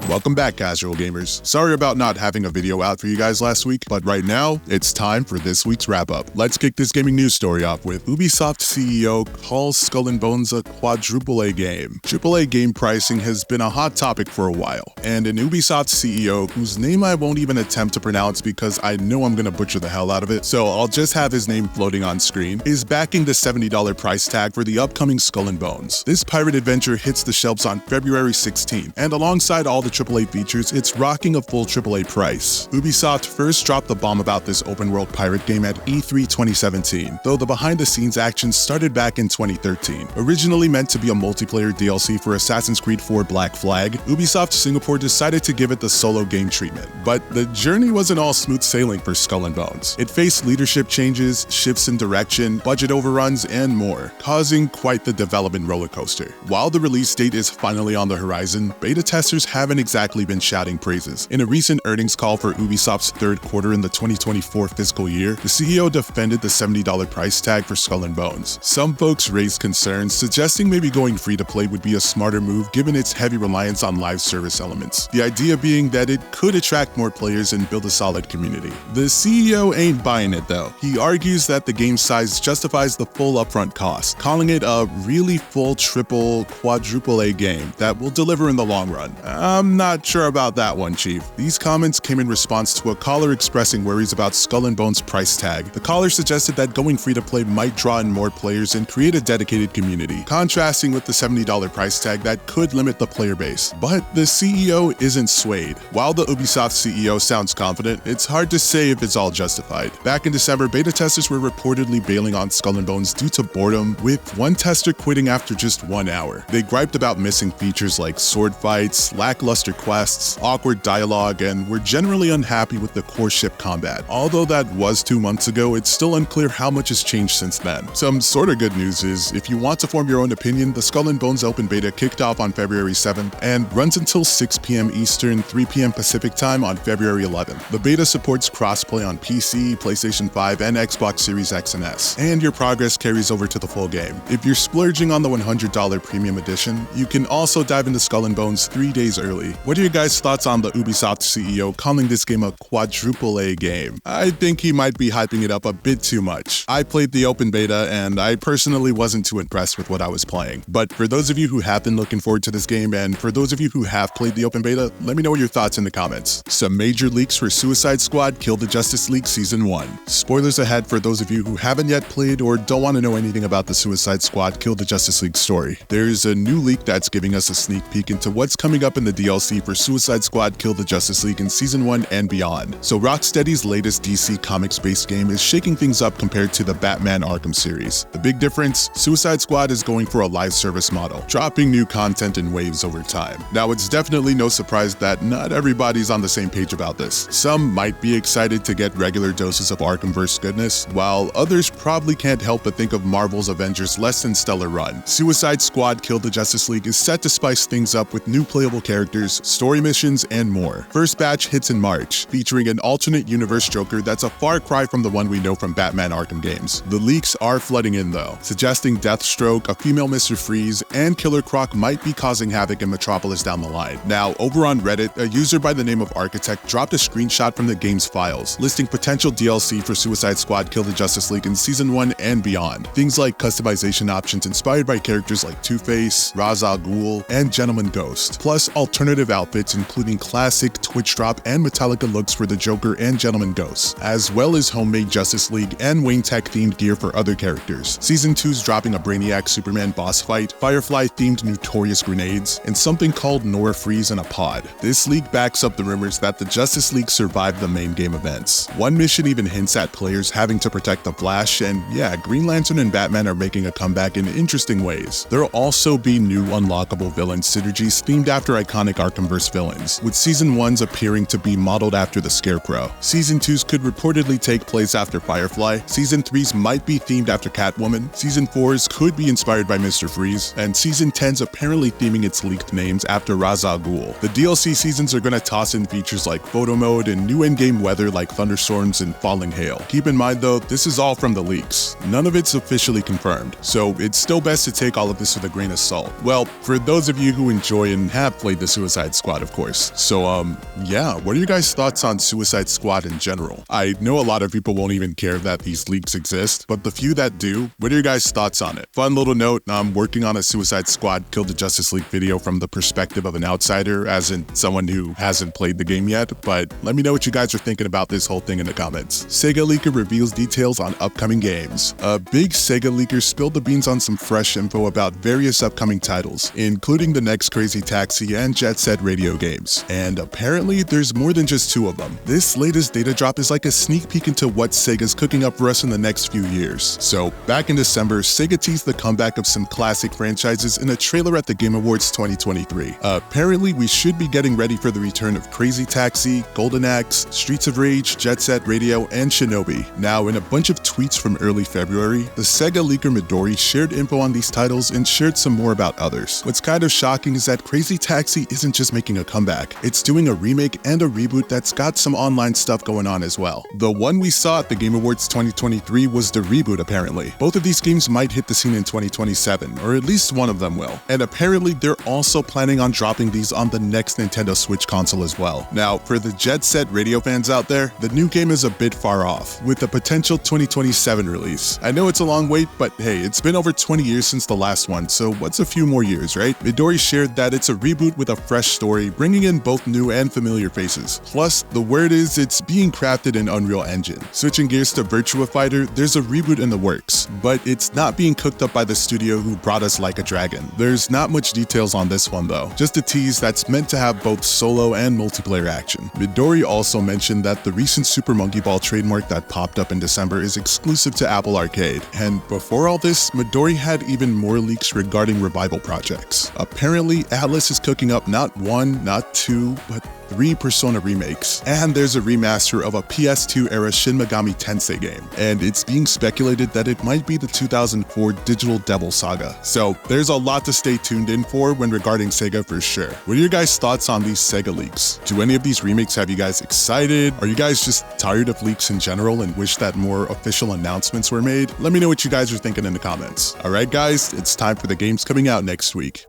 Welcome back, casual gamers. Sorry about not having a video out for you guys last week, but right now, it's time for this week's wrap-up. Let's kick this gaming news story off with Ubisoft CEO calls Skull and Bones a Quadruple-A game. AAA game pricing has been a hot topic for a while, and an Ubisoft CEO, whose name I won't even attempt to pronounce because I know I'm gonna butcher the hell out of it, so I'll just have his name floating on screen, is backing the $70 price tag for the upcoming Skull and Bones. This pirate adventure hits the shelves on February 16th, and alongside all the AAA features, it's rocking a full AAA price. Ubisoft first dropped the bomb about this open-world pirate game at E3 2017, though the behind-the-scenes action started back in 2013. Originally meant to be a multiplayer DLC for Assassin's Creed 4 Black Flag, Ubisoft Singapore decided to give it the solo game treatment. But the journey wasn't all smooth sailing for Skull and Bones. It faced leadership changes, shifts in direction, budget overruns, and more, causing quite the development roller coaster. While the release date is finally on the horizon, beta testers haven't exactly been shouting praises. In a recent earnings call for Ubisoft's third quarter in the 2024 fiscal year, the CEO defended the $70 price tag for Skull and Bones. Some folks raised concerns, suggesting maybe going free-to-play would be a smarter move given its heavy reliance on live service elements. The idea being that it could attract more players and build a solid community. The CEO ain't buying it though. He argues that the game size justifies the full upfront cost, calling it a really full quadruple-A game that will deliver in the long run. I'm not sure about that one, Chief. These comments came in response to a caller expressing worries about Skull and Bones' price tag. The caller suggested that going free-to-play might draw in more players and create a dedicated community, contrasting with the $70 price tag that could limit the player base. But the CEO isn't swayed. While the Ubisoft CEO sounds confident, it's hard to say if it's all justified. Back in December, beta testers were reportedly bailing on Skull and Bones due to boredom, with one tester quitting after just 1 hour. They griped about missing features like sword fights, lackluster quests, awkward dialogue, and were generally unhappy with the core ship combat. Although that was 2 months ago, it's still unclear how much has changed since then. Some sort of good news is, if you want to form your own opinion, the Skull and Bones open beta kicked off on February 7th and runs until 6 p.m. Eastern, 3 p.m. Pacific time on February 11th. The beta supports crossplay on PC, PlayStation 5, and Xbox Series X and S, and your progress carries over to the full game. If you're splurging on the $100 premium edition, you can also dive into Skull and Bones 3 days early. What are your guys' thoughts on the Ubisoft CEO calling this game a Quadruple-A game? I think he might be hyping it up a bit too much. I played the open beta, and I personally wasn't too impressed with what I was playing. But for those of you who have been looking forward to this game, and for those of you who have played the open beta, let me know your thoughts in the comments. Some major leaks for Suicide Squad Kill the Justice League Season 1. Spoilers ahead for those of you who haven't yet played or don't want to know anything about the Suicide Squad Kill the Justice League story. There's a new leak that's giving us a sneak peek into what's coming up in the DLC for Suicide Squad Kill the Justice League in Season 1 and beyond. So Rocksteady's latest DC Comics-based game is shaking things up compared to the Batman Arkham series. The big difference? Suicide Squad is going for a live service model, dropping new content in waves over time. Now, it's definitely no surprise that not everybody's on the same page about this. Some might be excited to get regular doses of Arkhamverse goodness, while others probably can't help but think of Marvel's Avengers' less than stellar run. Suicide Squad Kill the Justice League is set to spice things up with new playable characters, story missions, and more. First batch hits in March, featuring an alternate universe Joker that's a far cry from the one we know from Batman Arkham games. The leaks are flooding in though, suggesting Deathstroke, a female Mr. Freeze, and Killer Croc might be causing havoc in Metropolis down the line. Now, over on Reddit, a user by the name of Architect dropped a screenshot from the game's files, listing potential DLC for Suicide Squad Kill the Justice League in Season 1 and beyond. Things like customization options inspired by characters like Two-Face, Ra's al Ghul, and Gentleman Ghost, plus alternative outfits including classic Twitch drop and Metallica looks for the Joker and Gentleman Ghost, as well as homemade Justice League and Wayne Tech themed gear for other characters. Season 2's dropping a Brainiac Superman boss fight, Firefly themed Notorious grenades, and something called Nora Freeze in a pod. This leak backs up the rumors that the Justice League survived the main game events. One mission even hints at players having to protect the Flash, and yeah, Green Lantern and Batman are making a comeback in interesting ways. There'll also be new unlockable villain synergies themed after iconic Arkhamverse villains, with Season 1's appearing to be modeled after the Scarecrow. Season 2's could reportedly take place after Firefly, Season 3's might be themed after Catwoman, Season 4's could be inspired by Mr. Freeze, and Season 10's apparently theming its leaked names after Ra's al Ghul. The DLC seasons are gonna toss in features like photo mode and new in-game weather like thunderstorms and falling hail. Keep in mind though, this is all from the leaks. None of it's officially confirmed, so it's still best to take all of this with a grain of salt. Well, for those of you who enjoy and have played the Suicide Suicide Squad, of course. So, yeah, what are you guys' thoughts on Suicide Squad in general? I know a lot of people won't even care that these leaks exist, but the few that do, what are your guys' thoughts on it? Fun little note, I'm working on a Suicide Squad Kill the Justice League video from the perspective of an outsider, as in someone who hasn't played the game yet, but let me know what you guys are thinking about this whole thing in the comments. Sega leaker reveals details on upcoming games. A big Sega leaker spilled the beans on some fresh info about various upcoming titles, including the next Crazy Taxi and Jet Set Radio games. And apparently, there's more than just two of them. This latest data drop is like a sneak peek into what Sega's cooking up for us in the next few years. So, back in December, Sega teased the comeback of some classic franchises in a trailer at the Game Awards 2023. Apparently, we should be getting ready for the return of Crazy Taxi, Golden Axe, Streets of Rage, Jet Set Radio, and Shinobi. Now, in a bunch of tweets from early February, the Sega leaker Midori shared info on these titles and shared some more about others. What's kind of shocking is that Crazy Taxi isn't just making a comeback, it's doing a remake and a reboot that's got some online stuff going on as well. The one we saw at the Game Awards 2023 was the reboot apparently. Both of these games might hit the scene in 2027, or at least one of them will. And apparently they're also planning on dropping these on the next Nintendo Switch console as well. Now, for the Jet Set Radio fans out there, the new game is a bit far off, with a potential 2027 release. I know it's a long wait, but hey, it's been over 20 years since the last one, so what's a few more years, right? Midori shared that it's a reboot with a fresh story, bringing in both new and familiar faces. Plus, the word is it's being crafted in Unreal Engine. Switching gears to Virtua Fighter, there's a reboot in the works, but it's not being cooked up by the studio who brought us Like a Dragon. There's not much details on this one though, just a tease that's meant to have both solo and multiplayer action. Midori also mentioned that the recent Super Monkey Ball trademark that popped up in December is exclusive to Apple Arcade. And before all this, Midori had even more leaks regarding revival projects. Apparently, Atlas is cooking up not one, not two, but 3 Persona remakes, and there's a remaster of a PS2-era Shin Megami Tensei game, and it's being speculated that it might be the 2004 Digital Devil Saga. So there's a lot to stay tuned in for when regarding Sega for sure. What are your guys' thoughts on these Sega leaks? Do any of these remakes have you guys excited? Are you guys just tired of leaks in general and wish that more official announcements were made? Let me know what you guys are thinking in the comments. Alright guys, it's time for the games coming out next week.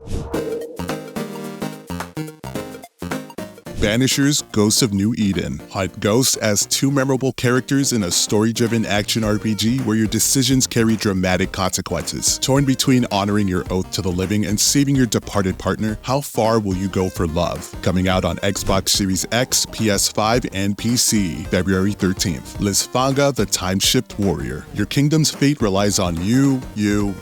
Banishers: Ghosts of New Eden. Hunt ghosts as 2 memorable characters in a story-driven action RPG where your decisions carry dramatic consequences. Torn between honoring your oath to the living and saving your departed partner, how far will you go for love? Coming out on Xbox Series X, PS5, and PC, February 13th. Lisfanga, the Time-Shift Warrior. Your kingdom's fate relies on you,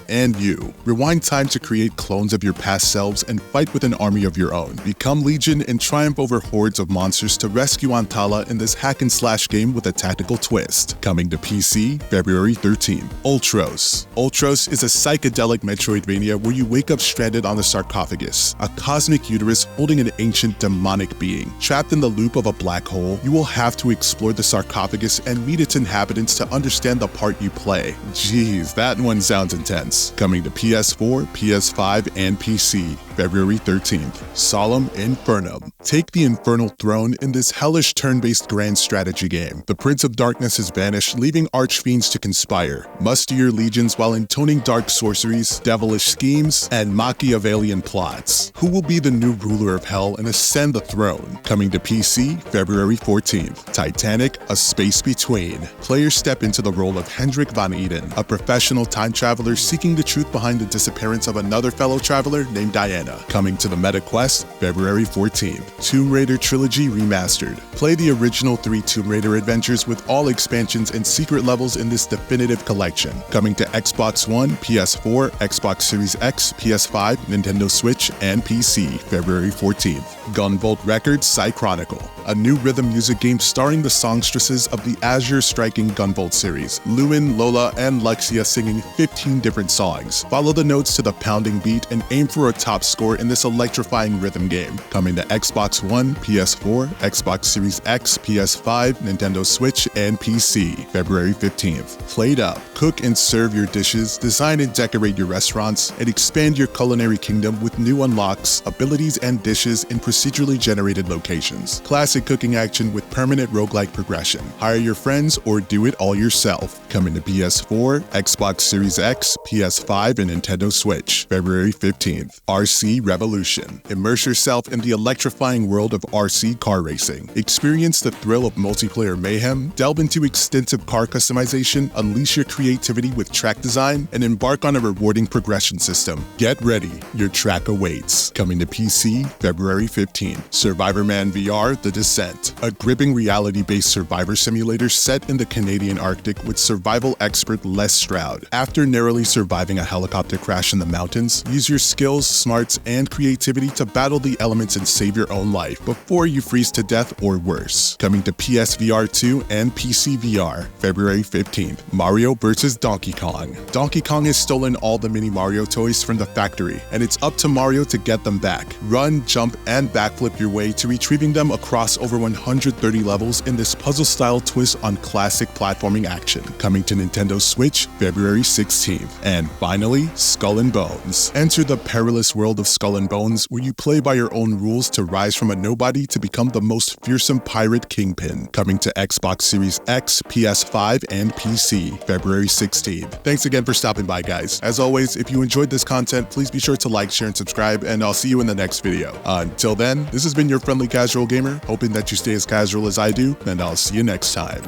and you. Rewind time to create clones of your past selves and fight with an army of your own. Become Legion and triumph over hordes of monsters to rescue Antala in this hack-and-slash game with a tactical twist. Coming to PC, February 13th. Ultros. Ultros is a psychedelic Metroidvania where you wake up stranded on a sarcophagus, a cosmic uterus holding an ancient demonic being. Trapped in the loop of a black hole, you will have to explore the sarcophagus and meet its inhabitants to understand the part you play. Jeez, that one sounds intense. Coming to PS4, PS5, and PC, February 13th. Solemn Infernum. Take the Infernal Throne in this hellish turn-based grand strategy game. The Prince of Darkness is banished, leaving archfiends to conspire. Muster your legions while intoning dark sorceries, devilish schemes, and Machiavellian plots. Who will be the new ruler of hell and ascend the throne? Coming to PC, February 14th. Titanic: A Space Between. Players step into the role of Hendrik von Eden, a professional time traveler seeking the truth behind the disappearance of another fellow traveler named Diana. Coming to the Meta Quest, February 14th. Tomb Raider Trilogy Remastered. Play the original 3 Tomb Raider adventures with all expansions and secret levels in this definitive collection. Coming to Xbox One, PS4, Xbox Series X, PS5, Nintendo Switch, and PC, February 14th. Gunvolt Records Psy Chronicle. A new rhythm music game starring the songstresses of the Azure Striking Gunvolt series. Luin, Lola, and Luxia singing 15 different songs. Follow the notes to the pounding beat and aim for a top score in this electrifying rhythm game. Coming to Xbox One, PS4, Xbox Series X, PS5, Nintendo Switch, and PC, February 15th. Plate Up. Cook and serve your dishes, design and decorate your restaurants, and expand your culinary kingdom with new unlocks, abilities, and dishes in procedurally generated locations. Classic cooking action with permanent roguelike progression. Hire your friends or do it all yourself. Coming to PS4, Xbox Series X, PS5, and Nintendo Switch, February 15th. RC RC Revolution. Immerse yourself in the electrifying world of RC car racing. Experience the thrill of multiplayer mayhem, delve into extensive car customization, unleash your creativity with track design, and embark on a rewarding progression system. Get ready, your track awaits. Coming to PC February 15. Survivorman VR: The Descent, a gripping reality-based survivor simulator set in the Canadian Arctic with survival expert Les Stroud. After narrowly surviving a helicopter crash in the mountains, use your skills, smarts, and creativity to battle the elements and save your own life before you freeze to death or worse. Coming to PSVR 2 and PC VR February 15th. Mario vs. Donkey Kong. Donkey Kong has stolen all the mini Mario toys from the factory, and it's up to Mario to get them back. Run, jump, and backflip your way to retrieving them across over 130 levels in this puzzle-style twist on classic platforming action. Coming to Nintendo Switch February 16th. And finally, Skull and Bones. Enter the perilous world of Skull and Bones, where you play by your own rules to rise from a nobody to become the most fearsome pirate kingpin. Coming to Xbox Series X, PS5, and PC February 16th. Thanks again for stopping by, guys. As always, if you enjoyed this content, please be sure to like, share, and subscribe, and I'll see you in the next video. Until then, this has been your friendly casual gamer, hoping that you stay as casual as I do, and I'll see you next time.